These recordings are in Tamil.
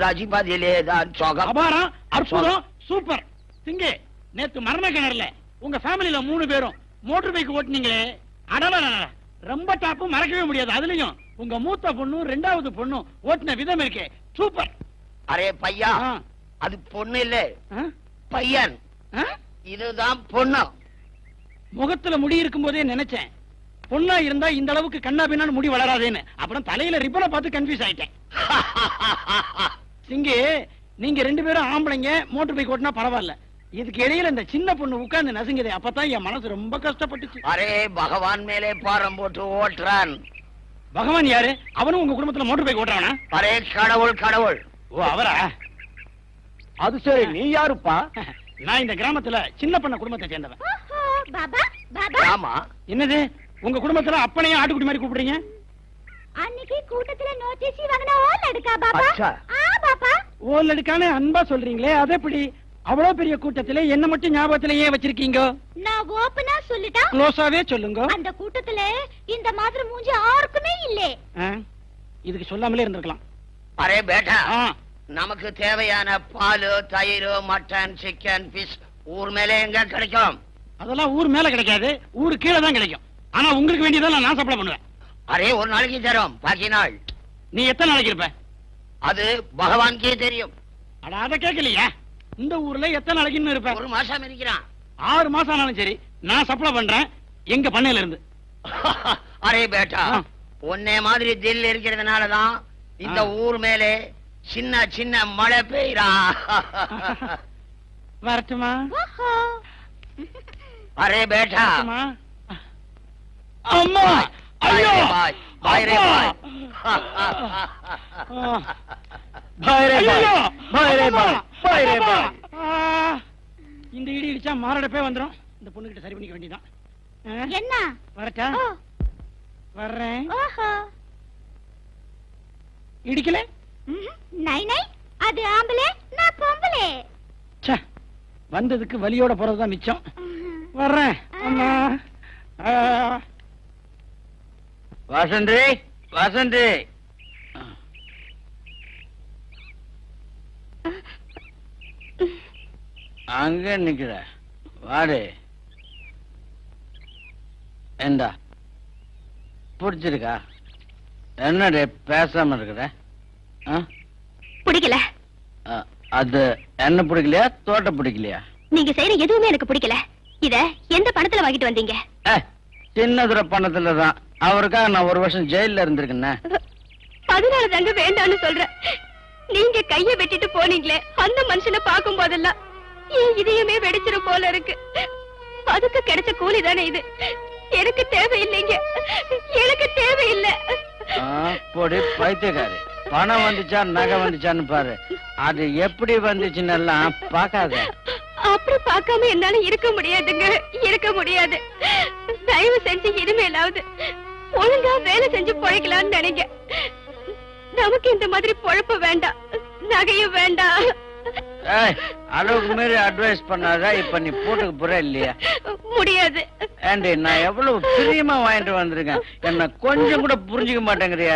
ராஜிபாதியிலே தான் சோகம். அபாரம், அற்புதம், சூப்பர். சிங்கே, நேத்து மரண கிணறுல உங்க ஃபேமிலில 3 பேரும் மோட்டார் பைக் ஓட்டுனீங்களே, அடடா, ரொம்ப டாப்பு, மறக்கவே முடியாது. அதுலயும் உங்க மூத்த பொண்ணு 2வது பொண்ணு ஓட்டுன விதம் இருக்கே, சூப்பர். அரே பையா, அது பொண்ணு இல்ல, பையன். இதுதான் பொண்ணு. முகத்துல முடி இருக்கும் போதே நினைச்சேன், பொண்ணா இருந்தா இந்த அளவுக்கு கண்ணா பின்னான்னு முடி வளராதேன்னு. அப்புறம் தலையில ரிப்பனை பார்த்து கன்ஃபியூஸ் ஆயிட்டேன். சிங்கே, நீங்க 2 பேரும் ஆம்பளைங்க மோட்டார் பைக் ஓட்டினா பரவாயில்ல, இதுக்கு இடையில இந்த சின்ன பொண்ணு உட்கார்ந்து நசுங்குதே, அப்பதான் என் மனசு ரொம்ப கஷ்டப்பட்டுச்சு. அரே பகவான் மேலே பாரம் போட்டு ஓட்டுறான். பகவான் யாரு? அவனும் உங்க குடும்பத்துல மோட்டார் பைக் ஓட்டுறானா? அரே கடவுள், கடவுள். ஓ, அவரா? அது சரி, நீ யாருப்பா? நான் இந்த கிராமத்துல சின்ன பண்ண குடும்பத்தை சேர்ந்தவன். பாபா, பாபா. ஆமா. என்னது, உங்க குடும்பத்துல அப்பனையும் ஆட்டுக்குட்டி மாதிரி கூப்பிடுறீங்க? அன்னைக்கு கூட்டத்துல நோட்டீஸ் வாங்குன ஓல் எடுக்கா பாபா. பாபா. ஓல் எடுக்கானே அன்பா சொல்றீங்களே, அது எப்படி? அவ்வளவு பெரிய கூட்டத்துல என்ன மட்டும் ஞாபகத்துல ஏன் வச்சிருக்கீங்க? நான் ஓபனா சொல்லிட்டா, க்ளோஸாவே சொல்லுங்க. அந்த கூட்டத்துல இந்த மாதிரி மூஞ்சி யாருக்குமே இல்ல. இதுக்கு சொல்லாமலே இருந்திருக்கலாம். அரே பேட்டா, நமக்கு தேவையான பால், தயிர், மட்டன், சிக்கன், பிஷ் ஊர் மேலே எங்க கிடைக்கும்? அதெல்லாம் ஊர் மேல கிடைக்காது, ஊரு கீழே தான் கிடைக்கும். ஆனா உங்களுக்கு வேண்டியதெல்லாம் நான் சப்ளை பண்ணுவேன். அரே ஒரு நாளைக்கு தரோம், பாக்கி நாள் நீ எத்தனை நாளைக்கு இருப்ப? அது பகவான்கே தெரியும். அட, அத கேட்கலையா? இந்த ஊர்ல எத்தனை நாளைக்குன்னு இருப்ப? 1 மாசம் இருக்கிறான். 6 மாசம் ஆனாலும் சரி, நான் சப்ளை பண்றேன் எங்க பண்ணையில இருந்து. அரே பேட்டா, உன்னை மாதிரி தில் இருக்கிறதுனாலதான் இந்த ஊர் மேலே சின்ன சின்ன மழை பெய்யறா. வரட்டுமா? அரே பேட்டா, அம்மா, ஐயோ, பாய் பாய் ரே பாய். பாய் ரே பாய், பாய் ரே பாய், பாய் ரே பாய். இந்த இடி இடிச்சா மாரடைப்பே வந்துரும். இந்த பொண்ணு கிட்ட சரி பண்ணிக்க வேண்டியதான். என்ன? வரட்டா? வர்றேன். ஓஹோ. இடிக்கல? நை நை, அது ஆம்பளே, நான் பொம்பளே. ச்சே, வந்ததுக்கு வலியோட போறதுதான் மிச்சம். வர்றேன் அம்மா. வசந்தி, வசந்தி. அங்க நிக்கிற, வாடு. ஏண்டா, பிடிச்சிருக்கா? என்னடே பேசாம இருக்கிற? பிடிக்கல. அது என்ன பிடிக்கலையா, தோட்ட பிடிக்கலையா? நீங்க செய்யற எதுவுமே எனக்கு பிடிக்கல. இத எந்த பணத்துல வாங்கிட்டு வந்தீங்க? சின்னதுர பணத்துலதான். அவருக்காக நான் 1 வருஷம் ஜெயில இருந்திருக்கேன். அதனால தாங்க வேண்டான்னு சொல்றேன். நீங்க கைய வெட்டிட்டு போனீங்களே, அந்த மனுஷனை பார்க்கும் போதெல்லாம் என் இதயமே வெடிச்சிரும் போல இருக்கு. அதுக்கு கிடைச்ச கூலி தானே இது. எனக்கு தேவையில்லைங்க, எனக்கு தேவையில்லை. போடி பைத்தியக்காரி, பணம் வந்துச்சா நகை வந்துச்சான்னு பாரு. அது எப்படி வந்துச்சுன்னு எல்லாம் பாக்காத. அப்படி பார்க்காம என்னால இருக்க முடியாதுங்க, இருக்க முடியாது. தயவு செஞ்சு இனிமேலாவது ஒழுங்கா வேலை செஞ்சு பொழைக்கலாம்னு நினைங்க. நமக்கு இந்த மாதிரி பொழப்பு வேண்டாம், நகையும் வேண்டாம். அளவுக்கு மீறி அட்வைஸ் பண்ணாத. இப்ப நீ போட்டுக்கு போற இல்லையா? முடியாது. ஏண்டி, நான் எவ்வளவு பிரியமா வாங்கிட்டு வந்திருக்கேன், என்ன கொஞ்சம் கூட புரிஞ்சுக்க மாட்டேங்கிறிய.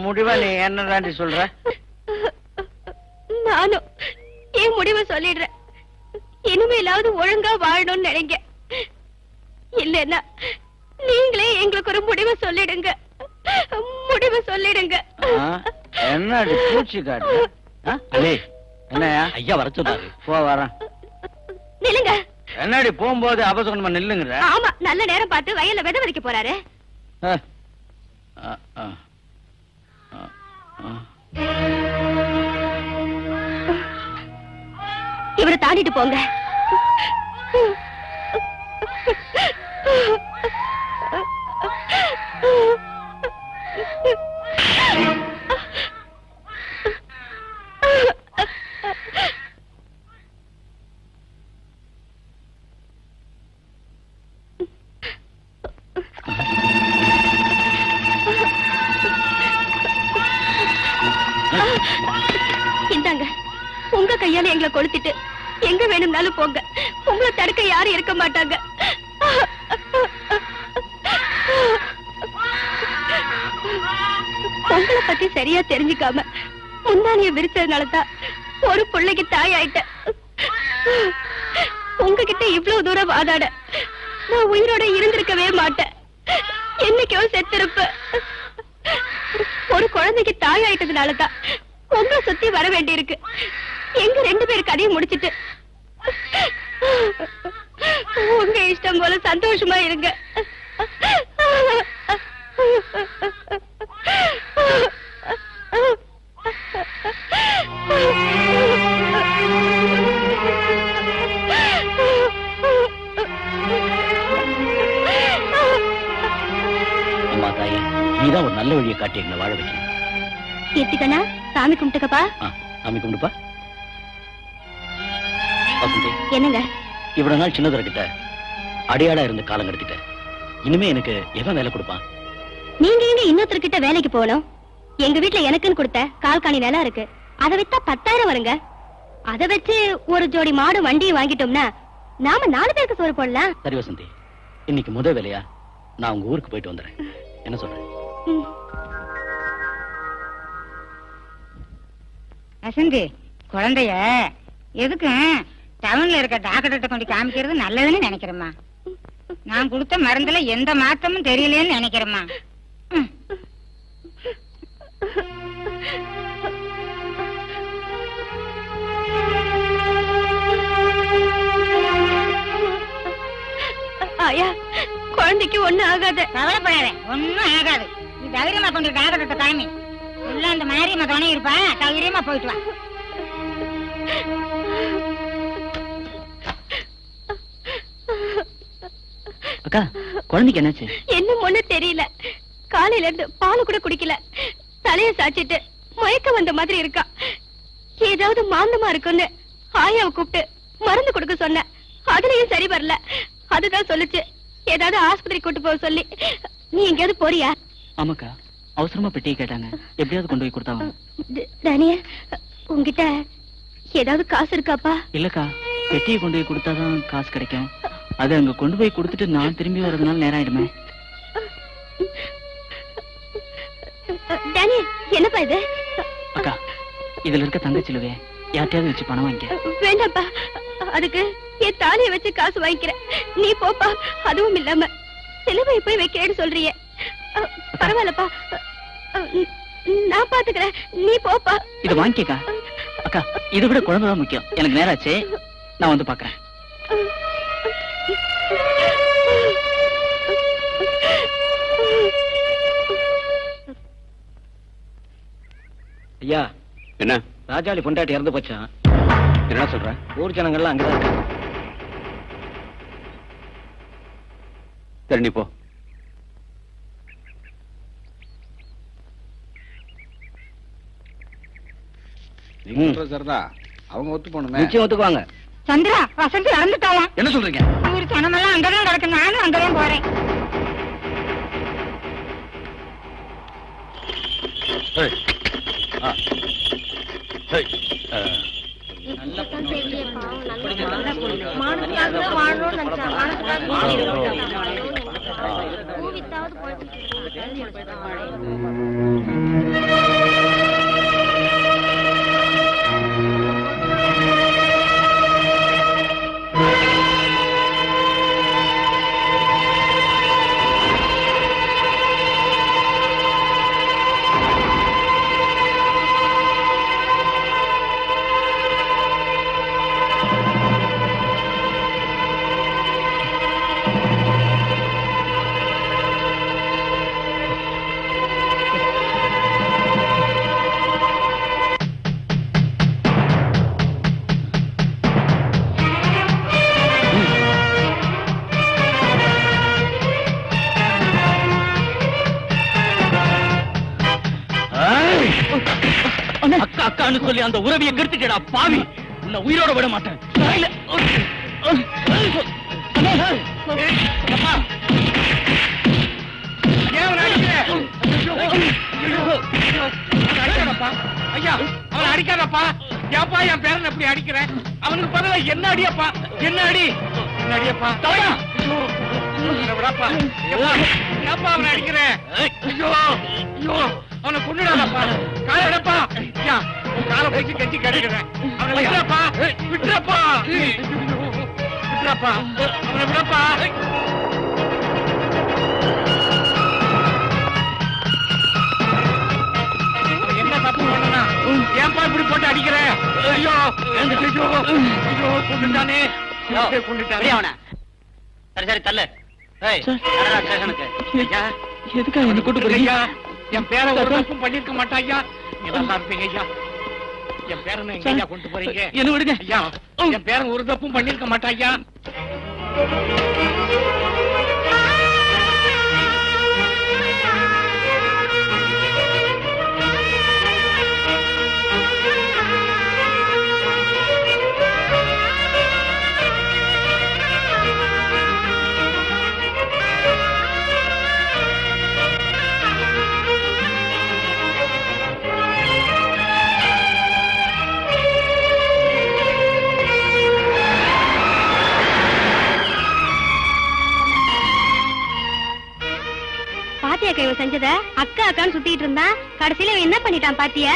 முடிவா நீ என்ன தாண்டி சொல்ற? நானும் என் முடிவை சொல்லிடுறேன். இனிமேலாவது ஒழுங்கா வாழணும்னு நினைங்க. இல்லன்னா நீங்களே எங்களுக்கு ஒரு முடிவை சொல்லிடுங்க, முடிவை சொல்லிடுங்க. என்னடி பூச்சி காட்டு? என்னையா ஐயா வர சொன்னாரு? போ வரேன். நில்லுங்க. என்னடி போகும்போது அபசகுணமா நில்லுங்கிற? ஆமா, நல்ல நேரம் பார்த்து வயல்ல விதை விதைக்க போறாரு. இவரை தாண்டிட்டு போங்க. இந்தாங்க, உங்க கையால எங்களை கொளுத்திட்டு எங்க வேணும்னாலும் போங்க. உங்களை தடுக்க யாரும் இருக்க மாட்டாங்க. உங்களை பத்தி சரியா தெரிஞ்சுக்காம முந்தானிய விரிச்சதுனாலதான் ஒரு பிள்ளைக்கு தாய் ஆயிட்டேன். உங்ககிட்ட இவ்வளவு தூரம் வாதாட நான் உயிரோட இருந்திருக்கவே மாட்டேன். என்னைக்கோ செத்திருப்ப. ஒரு குழந்தைக்கு தாய் ஆயிட்டதுனாலதான் உங்களை சுத்தி வர வேண்டியிருக்கு. எங்க 2 பேர் கதையை முடிச்சிட்டு உங்க இஷ்டம் போல சந்தோஷமா இருங்க. அம்மா தாயே, நீதான் ஒரு நல்ல வழியை காட்டி எங்களை வாழ வைக்கணும். கீர்த்திகண்ணா, சாமி கும்பிட்டுக்கப்பா. சாமி கும்பிடுப்பா. வசந்தி, என்னங்க இவ்வளவு நாள் சின்னதர்கிட்ட அடியாளா இருந்து காலம் கடத்திட்ட. இனிமே எனக்கு எவன் வேலை கொடுப்பான்? நீங்க எங்க இன்னொருத்தர்கிட்ட வேலைக்கு போகணும்? எங்க வீட்டுல எனக்குன்னு கொடுத்த கால்காணி நிலம் இருக்கு. அதை வித்தா 10,000 வருங்க. அதை வச்சு ஒரு ஜோடி மாடு வண்டியை வாங்கிட்டோம்னா நாம 4 பேருக்கு சோறு போடலாம். சரி வசந்தி, இன்னைக்கு முதல் வேலையா நான் உங்க ஊருக்கு போயிட்டு வந்துடுறேன். என்ன சொல்றேன்? வசந்தி, குழந்தைய எதுக்கு டவுன்ல இருக்க டாக்டர்கிட்ட கொண்டு காமிக்கிறது நல்லதுன்னு நினைக்கிறேம்மா. நான் கொடுத்த மருந்துல எந்த மாற்றமும் தெரியலேன்னு நினைக்கிறேம்மா. ஆயா, குழந்தைக்கு ஒண்ணும் ஆகாது. கவலைப்படாத, ஒன்னும் ஆகாது. நீ தைரியமா கொண்டு டாக்டர்கிட்ட காமி. இல்ல அந்த மாரியம்மா துணை இருப்பா, தைரியமா போயிட்டு வா. அக்கா, குழந்தைக்கு என்னாச்சு? என்ன ஒண்ணு தெரியல. காலையில இருந்து பால் கூட குடிக்கல. தலைய சாச்சிட்டு மயக்க வந்த மாதிரி இருக்கா. ஏதாவது மாந்தமா இருக்குன்னு ஆயாவை கூப்பிட்டு மருந்து கொடுக்க சொன்ன. அதுலயும் சரி வரல. அதுதான் சொல்லுச்சு ஏதாவது ஆஸ்பத்திரி கூட்டு போக சொல்லி. நீ எங்கேயாவது போறியா? ஆமாக்கா, அவசரமா பெட்டியை கேட்டாங்க. எப்படியாவது கொண்டு போய் கொடுத்தாங்க. தானிய, உங்ககிட்ட ஏதாவது காசு இருக்காப்பா? இல்லக்கா, பெட்டியை கொண்டு போய் கொடுத்தாதான் காசு கிடைக்கும். அது அங்க கொண்டு போய் கொடுத்துட்டு நான் திரும்பி வர்றதுனால நேரம் ஆயிடுமே. தானிய, என்னப்பா இது? அக்கா, இதுல இருக்க தங்கச்சிலுவே யார்ட்டையாவது வச்சு பணம் வாங்கிக்க. வேண்டாப்பா, அதுக்கு என் தாலியை வச்சு காசு வாங்கிக்கிறேன். நீ போப்பா. அதுவும் இல்லாம சிலுவை போய் வைக்கிறேன்னு சொல்றியே. பரவாயில்லப்பா, நான் பாத்துக்கிறேன். நீ போப்பா. இது வாங்கிக்கா. அக்கா, இதை விட குழந்தைதான் முக்கியம். எனக்கு நேராச்சு, நான் வந்து பாக்குறேன். ஐயா, என்ன ராஜாளி பொண்டாட்டி இறந்து போச்சான். என்ன சொல்ற? ஊர் ஜனங்கள்லாம் அங்கதான் இருக்காங்க. சரி, நீ போ. சரிதான், அவங்க ஒத்து போகணுமே. நிச்சயம் ஒத்துக்குவாங்க. சந்திரா, வசந்தி இறந்துட்டாலாம். என்ன சொல்றீங்க? ஊர் ஜனமெல்லாம் அங்கதான் கிடக்கு. நானும் அங்கதான் போறேன். அக்கா அக்கான்னு சொல்லி அந்த உறவியை கெடுத்துட்டா பாவி. உன்னை உயிரோட விட மாட்டேன். ஐயா, அவனை அடிக்காதப்பா. ஏப்பா என் பேரன் எப்படி அடிக்கிறேன்? அவனுக்கு பதிலா என்ன அடியப்பா? என்ன அடி? என்ன அடியப்பா? விடாப்பா. ஏப்பா அவனை அடிக்கிறேன்? ஐயோ ஐயோ, அவனை கொண்டுடாதப்பா. காலை விடப்பா. ஐயா, உன் காலை பிடிச்சு கட்டி கிடக்குறேன். அவனை விட்டுறப்பா. விட்டுறப்பா. விட்டுறப்பா. அவனை விடப்பா. அவன் என்ன தப்பு பண்ணனா? ஏன்பா இப்படி போட்டு அடிக்கிற? ஐயோ, ஐயோ, ஐயோ, கொண்டுட்டானே. கொண்டுட்டானே அவனை. சரி சரி தள்ளு. ஏய், நடடா ஸ்டேஷனுக்கு. ஐயா, எதுக்கா என்ன கூட்டு போறீங்க? ஐயா, என் பேரை ஒரு தப்பும் பண்ணிருக்க மாட்டா ஐயா. நீ நல்லா இருப்பீங்க ஐயா. என் பேரனை எங்க ஐயா கொண்டு போறீங்க? என்ன விடுங்க ஐயா, என் பேரன் ஒரு தப்பும் பண்ணிருக்க மாட்டா ஐயா. பாத்தியா இவன் செஞ்சத? அக்கா அக்கான்னு சுத்திட்டு இருந்தா கடைசியில இவன் என்ன பண்ணிட்டான் பாத்தியா?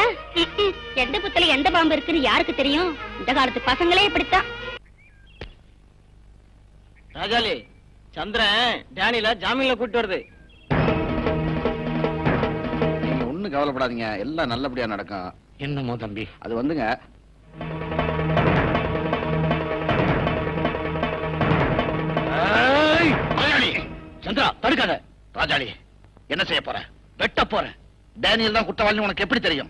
எந்த புத்துல எந்த பாம்பு இருக்குன்னு யாருக்கு தெரியும்? இந்த காலத்து பசங்களே இப்படித்தான். ராஜாலி, சந்திரன் டேனியில ஜாமீன்ல கூட்டு வருது. நீங்க ஒண்ணும் கவலைப்படாதீங்க, எல்லாம் நல்லபடியா நடக்கும். என்னமோ தம்பி, அது வந்துங்க, சந்திரா தடுக்காத. ராஜாளி, என்ன செய்ய போற? வெட்ட போறேன். டேனியல் தான் குற்றவாளி உனக்கு எப்படி தெரியும்?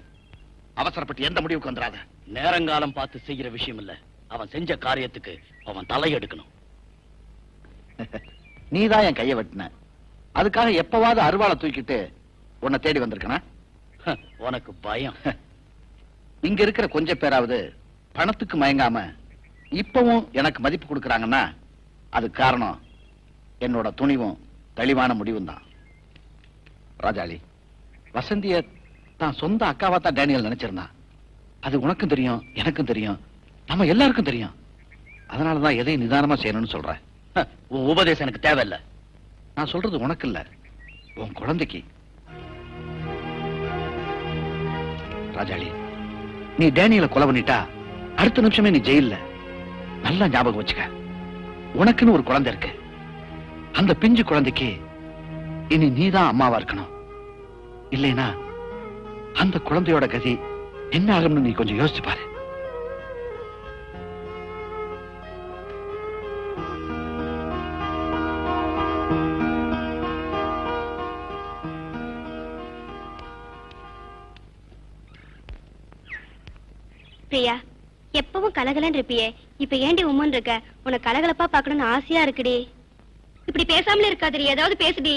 அவசரப்பட்டு எந்த முடிவுக்கு வந்துடாத. நேரங்காலம் பார்த்து செய்யற விஷயம் இல்ல. அவன் செஞ்ச காரியத்துக்கு அவன் தலையெடுக்கணும். நீதான் என் கையை வெட்டின, அதுக்காக எப்பவாவது அருவாளை தூக்கிட்டு உன்னை தேடி வந்திருக்கனா? உனக்கு பயம். இங்க இருக்கிற கொஞ்சம் பேராவது பணத்துக்கு மயங்காம இப்பவும் எனக்கு மதிப்பு கொடுக்கறாங்கன்னா அது காரணம் என்னோட துணிவும் தெளிவான முடிவும் தான். ராஜாளி, வசந்திய தான் சொந்த அக்காவா தான் டேனியல் நினைச்சிருந்தான். அது உனக்கும் தெரியும், எனக்கும் தெரியும், நம்ம எல்லாருக்கும் தெரியும். அதனாலதான் எதையும் நிதானமா செய்யணும்னு சொல்றேன். உன் உபதேசம் எனக்கு தேவையில்ல. நான் சொல்றது உனக்கு இல்ல, உன் குழந்தைக்கு. ராஜாளி, நீ டேனியலை கொலை பண்ணிட்டா அடுத்த நிமிஷமே நீ ஜெயில்ல. நல்லா ஞாபகம் வச்சுக்க, உனக்குன்னு ஒரு குழந்தை இருக்கு. அந்த பிஞ்சு குழந்தைக்கு இனி நீதான் அம்மாவா இருக்கணும். இல்லைனா அந்த குழந்தையோட கதி என்ன ஆகும்னு நீ கொஞ்சம் யோசிச்சு பாரு. பிரியா, எப்பவும் கலகலன்னு இருப்பியே, இப்ப ஏண்டி உம்மன் இருக்க? உனக்கு கலகலப்பா பாக்கணும்னு ஆசையா இருக்குடி. இப்படி பேசாமல இருக்காதடி, ஏதாவது பேசுடி.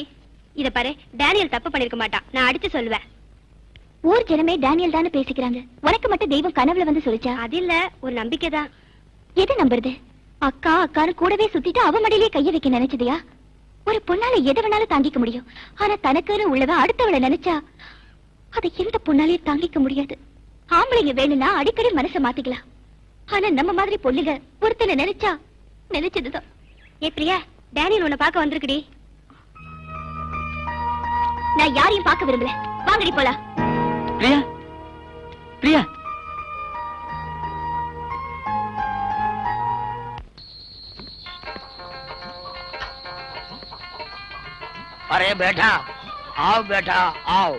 இத பாரு, டேனியல் தப்பு பண்ணிருக்க மாட்டான், நான் அடிச்சு சொல்லுவேன். ஊர் ஜனமே டேனியல் தானே பேசிக்கிறாங்க, உனக்கு மட்டும் தெய்வம் கனவுல வந்து சொல்லிச்சா? அது இல்ல, ஒரு நம்பிக்கைதான். எது நம்புறது? அக்கா அக்கான்னு கூடவே சுத்திட்டு அவ மடியிலே கைய வைக்க நினைச்சதையா? ஒரு பொண்ணால எதை வேணாலும் தாங்கிக்க முடியும், ஆனா தனக்குன்னு உள்ளவ அடுத்தவளை நினைச்சா அதை எந்த பொண்ணாலையும் தாங்கிக்க முடியாது. ஆம்பளைங்க வேணும்னா அடிக்கடி மனசை மாத்திக்கலாம், ஆனா நம்ம மாதிரி பொண்ணுங்க ஒருத்தனை நினைச்சா நினைச்சதுதான். ஏ பிரியா, டேனியல் உன்னை பார்க்க வந்திருக்குடி. நான் யாரையும் பார்க்க விரும்பல, வாங்கடி போலாம். பிரியா, பிரியா, அரே பேட்டா, ஆவ் பேட்டா ஆவ்.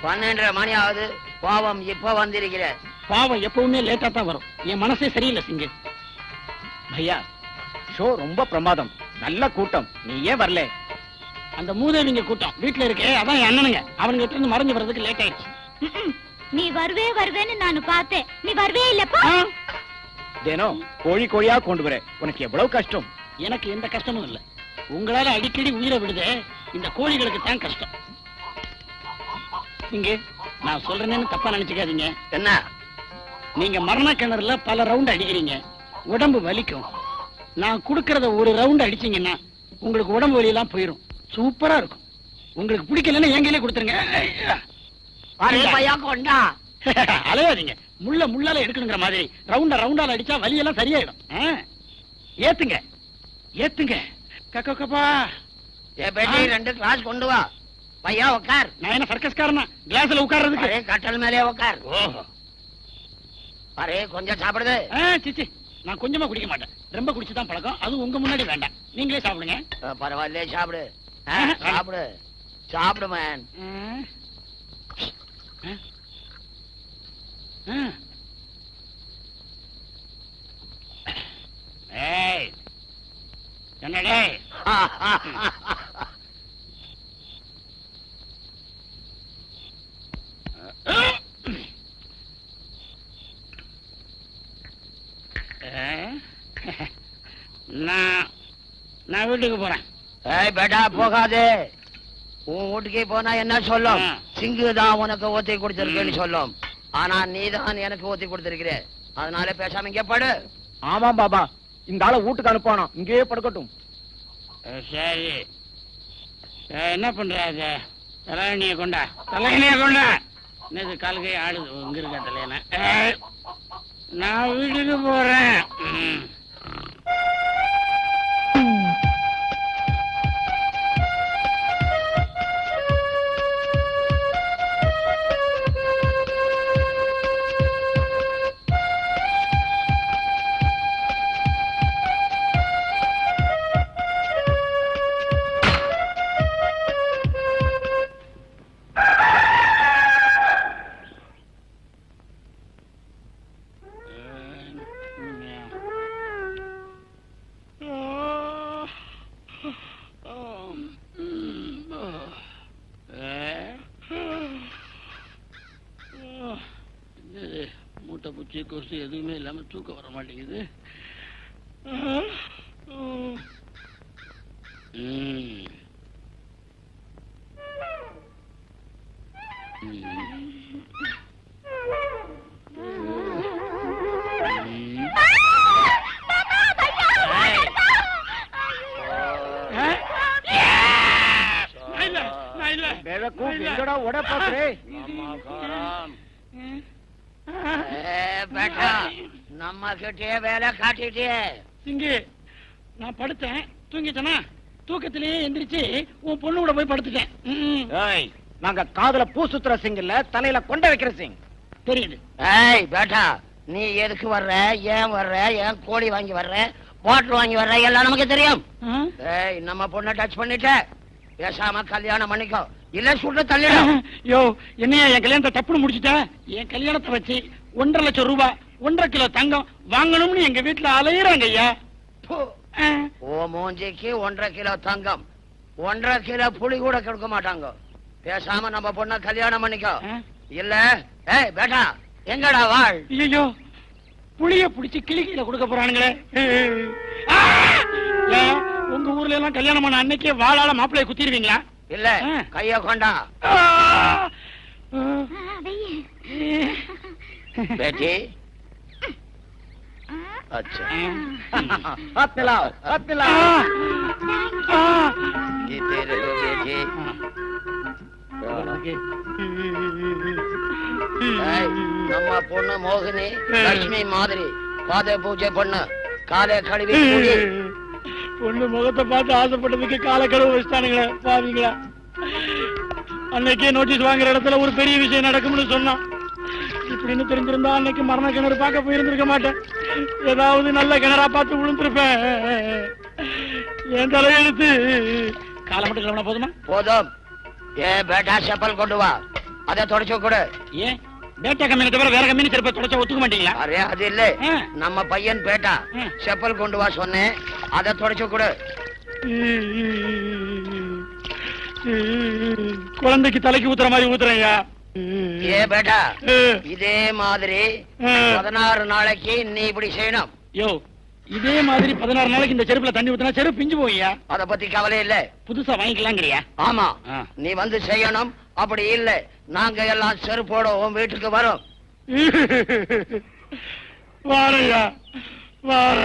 12:30 மணி ஆகுது, பாவம் இப்ப வந்திருக்கிற. பாவம் எப்பவுமே லேட்டா தான் வரும். என் மனசே சரியில்லை சிங்க. பையா, ஷோ ரொம்ப பிரமாதம், நல்ல கூட்டம். நீ ஏன் வரல? அந்த மூதேவிங்க கூட்டம் வீட்டுல இருக்கே, அதான் என் அண்ணனுங்க. அவனுங்க கிட்ட இருந்து மறைஞ்சு வர்றதுக்கு லேட் ஆயிடுச்சு. நீ வருவேன்னு நானு பார்த்தேன், நீ வரவே இல்லப்பா. தினம் கோழி கோழியா கொண்டு வர உனக்கு எவ்வளவு கஷ்டம். எனக்கு எந்த கஷ்டமும் இல்ல. உங்களால அடிக்கடி உயிரை விடுதே, இந்த கோழிகளுக்கு தான் கஷ்டம். இங்க நான் சொல்றேன்னு தப்பா நினைச்சுக்காதீங்க. என்ன? நீங்க மரண கிணறுல பல ரவுண்ட் அடிக்கிறீங்க, உடம்பு வலிக்கும். நான் குடுக்கறத ஒரு ரவுண்ட் அடிச்சீங்கன்னா உங்களுக்கு உடம்பு வலி எல்லாம் போயிரும், சூப்பரா இருக்கும். உங்களுக்கு பிடிக்கலன்னா என் கையிலே கொடுத்துருங்க. அரே பையா கொண்டா. அலையாதீங்க, முள்ள முள்ளால எடுக்கணுங்கிற மாதிரி ரவுண்டால அடிச்சா வலி எல்லாம் சரியாயிடும். ஏத்துங்க ஏத்துங்க. கக்கப்பா, ஏ பேட்டி 2 கிளாஸ் கொண்டு வா. भैया उकार நான் என்ன சர்க்கஸ்காரனா கிளாஸ்ல உட்கார்றதுக்கு? अरे कटल मेले उकार ஓஹோ. अरे கொஞ்சம் சாப்பிடுது சிச்சி, நான் கொஞ்சமா குடிக்க மாட்டேன். ரொம்ப குடிச்சுதான் பழக்கம். அது உங்க முன்னாடி வேண்டாம். நீங்களே சாப்பிடுங்க. பரவாயில்ல சாப்பிடு சாப்பிடு சாப்பிடு மேன் ஏய், என்னடே? நான் வீட்டுக்கு போறேன். ஏய் பேட்டா போகாதே. உன் வீட்டுக்கே போனா என்ன சொல்லும்? சிங்கு தான் உனக்கு ஊத்தி கொடுத்திருக்கேன்னு சொல்லும். ஆனா நீ தான் எனக்கு ஊத்தி கொடுத்திருக்கிற. அதனால பேசாம இங்கே படு. ஆமா பாபா, இந்த ஆளை வீட்டுக்கு அனுப்பானோ, இங்கேயே படுக்கட்டும். சரி, என்ன பண்ற? தலையணிய கொண்டா, தலையணிய கொண்டா. என்னது கால்கை ஆடுது? இங்க இருக்க தலையணை. நான் வீட்டுக்கு போறேன். மூட்டை பூச்சி கொசு எதுவுமே இல்லாம தூக்கம் வர மாட்டேங்குது. எங்கடா உட பாக்குறே? பேட்டா நம்ம கிட்டே வேலை காட்டிட்டே. சிங்கு, நான் படுத்தேன், தூங்கிட்டேனா? தூக்கத்திலேயே எந்திரிச்சு உன் பொண்ணு கூட போய் படுத்துட்டேன். ஏய், நாங்க காதுல பூ சுத்துற சிங் இல்ல, தலையில கொண்ட வைக்கிற சிங். தெரியுது. ஏய் பேட்டா, நீ எதுக்கு வர்ற, ஏன் வர்ற, ஏன் கோழி வாங்கி வர்ற, பாட்டில் வாங்கி வர்ற, எல்லாம் நமக்கு தெரியும். ஏய், நம்ம பொண்ணை டச் பண்ணிட்ட, பேசாம கல்யாணம் பண்ணிக்கோ, இல்ல சுட்டு தள்ளிடும். யோ, என்னையா என் கல்யாணத்தை தப்புன்னு முடிச்சுட்ட? என் கல்யாணத்தை வச்சு 1.5 லட்சம் ரூபாய், 1.5 கிலோ தங்கம் வாங்கணும்னு எங்க வீட்டுல அலையிறாங்க ஐயா. ஓ மூஞ்சிக்கு 1.5 கிலோ தங்கம், 1.5 கிலோ புளி கூட கொடுக்க மாட்டாங்க. பேசாம நம்ம பொண்ணை கல்யாணம் பண்ணிக்கோ, இல்ல. ஏய் பேட்டா, எங்கடா வாழ்? ஐயோ, புளிய புடிச்சு கிளிக்கில கொடுக்க போறானுங்களே. உங்க ஊர்ல எல்லாம் கல்யாணம் பண்ண அன்னைக்கே வாளால மாப்பிள்ளைய குத்திடுவீங்களா? இல்ல, கைய கொண்டா. बेटी अच्छा हाथ मिलाओ, हाथ मिलाओ। जीते रहो बेटी। நம்ம பொண்ணு மோகினி லட்சுமி மாதிரி பாதை பூஜை பண்ணு, காலை கழுவி குடி. பொண்ணு முகத்தை பார்த்து ஆசைப்பட்டதுக்கு காலை கழுவு வச்சுட்டானுங்களே பாவீங்களா. அன்னைக்கே நோட்டீஸ் வாங்குற இடத்துல ஒரு பெரிய விஷயம் நடக்கும்னு சொன்னான். இப்படின்னு தெரிஞ்சிருந்தா அன்னைக்கு மரண கிணறு பார்க்க போயிருந்திருக்க மாட்டேன். ஏதாவது நல்ல கிணறா பார்த்து விழுந்திருப்பேன். என் தலையெழுத்து. காலை மட்டும் கிளம்பினா போதுமா? போதும். ஏன் பேட்டா செப்பல் கொண்டு வா, அதை தொடச்சு கொடு. ஏன் பேட்டா கம்பெனி தவிர வேற கம்பெனி செருப்பை தொடச்சா ஒத்துக்க மாட்டீங்களா? அரே அது இல்ல, நம்ம பையன் பேட்டா செப்பல் கொண்டு வா சொன்னேன், அதை தொடச்சு கொடு. குழந்தைக்கு தலைக்கு ஊத்துற மாதிரி ஊத்துறையா? ஏ பேட்டா, இதே மாதிரி 16 நாளைக்கு நீ இப்படி செய்யணும். யோ, இதே மாதிரி 16 நாளைக்கு இந்த செருப்புல தண்ணி ஊத்தினா செருப்பு பிஞ்சு போய்யா. அத பத்தி கவலை இல்ல, புதுசா வாங்கிக்கலாங்கிறியா? ஆமா, நீ வந்து செய்யணும். அப்படி இல்ல, நாங்க எல்லாம் செருப்போட உன் வீட்டுக்கு வரோம். வாரையா, வார.